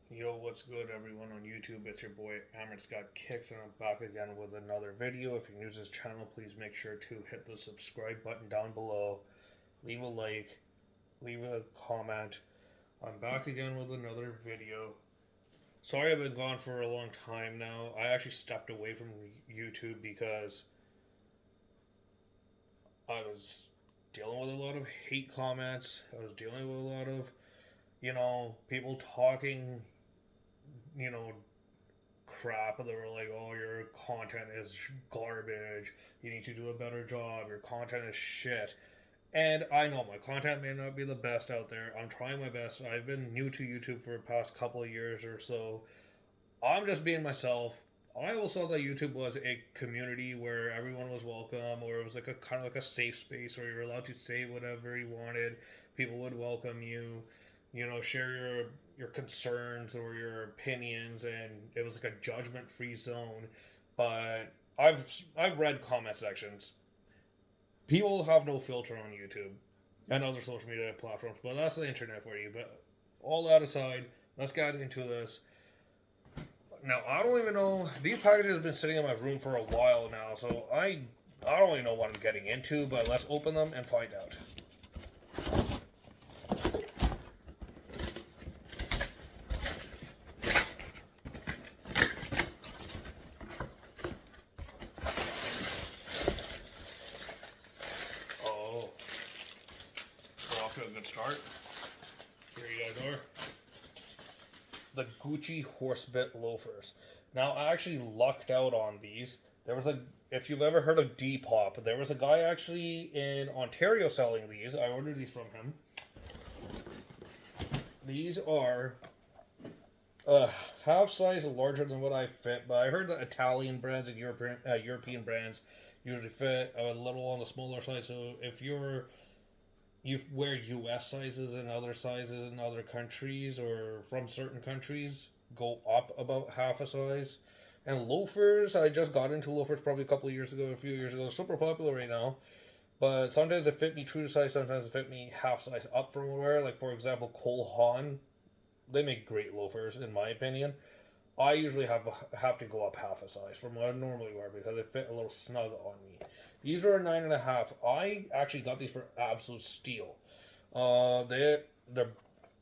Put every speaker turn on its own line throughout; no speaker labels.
Yo, what's good, everyone on YouTube? It's your boy Amit's Got Kicks, and I'm back again with another video. If you're new to this channel, please make sure to hit the subscribe button down below, leave a like, leave a comment. I'm back again with another video. Sorry I've been gone for a long time now. I actually stepped away from YouTube because I was dealing with a lot of hate comments. I was dealing with a lot of, people talking, you know, crap. They were like, oh, your content is garbage. You need to do a better job. Your content is shit. And I know my content may not be the best out there. I'm trying my best. I've been new to YouTube for the past couple of years or so. I'm just being myself. I always thought that YouTube was a community where everyone was welcome, or it was like a kind of like a safe space where you're allowed to say whatever you wanted. People would welcome you, share your concerns or your opinions, and it was like a judgment free zone. But I've read comment sections. People have no filter on YouTube and other social media platforms, but that's the internet for you. But all that aside, let's get into this. Now I don't even know. These packages have been sitting in my room for a while now, so I don't really know what I'm getting into. But let's open them and find out. Oh, we're off to a good start. Here you guys are. The Gucci HorseBit Loafers. Now, I actually lucked out on these. If you've ever heard of Depop, there was a guy actually in Ontario selling these. I ordered these from him. These are half size larger than what I fit, but I heard that Italian brands and European brands usually fit a little on the smaller side. So if you wear US sizes and other sizes in other countries or from certain countries, go up about half a size. And loafers, I just got into loafers probably a few years ago. They're super popular right now. But sometimes they fit me true to size, sometimes they fit me half size up from where. Like, for example, Cole Haan, they make great loafers, in my opinion. I usually have to go up half a size from what I normally wear because they fit a little snug on me. These are a 9.5. I actually got these for absolute steal. They're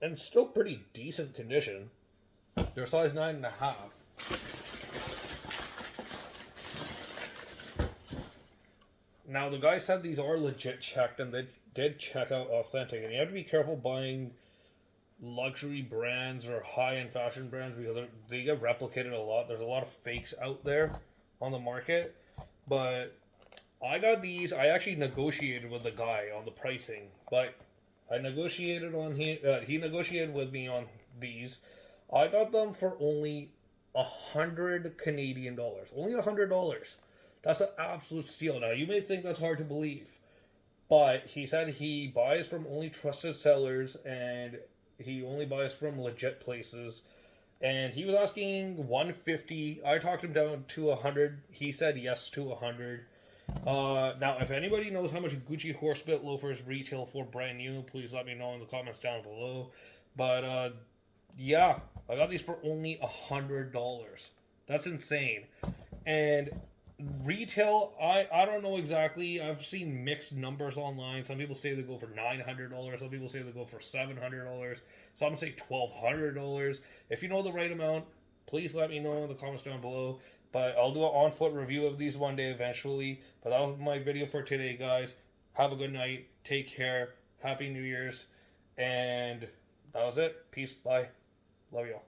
in still pretty decent condition. They're size 9.5. Now the guy said these are legit checked and they did check out authentic. And you have to be careful buying luxury brands or high-end fashion brands because they get replicated a lot. There's a lot of fakes out there on the market. But I got these. I actually negotiated with the guy on the pricing, but I negotiated on he negotiated with me on these. I got them for only 100 Canadian dollars. Only $100. That's an absolute steal. Now you may think that's hard to believe, but he said he buys from only trusted sellers and he only buys from legit places. And he was asking 150. I talked him down to 100. He said yes to 100. Now, if anybody knows how much Gucci HorseBit loafers retail for brand new, please let me know in the comments down below. But yeah, I got these for only $100. That's insane. And retail, I don't know exactly. I've seen mixed numbers online. Some people say they go for $900. Some people say they go for $700. Some say $1,200. If you know the right amount, please let me know in the comments down below. But I'll do an on-foot review of these one day eventually. But that was my video for today, guys. Have a good night. Take care. Happy New Year's. And that was it. Peace. Bye. Love y'all.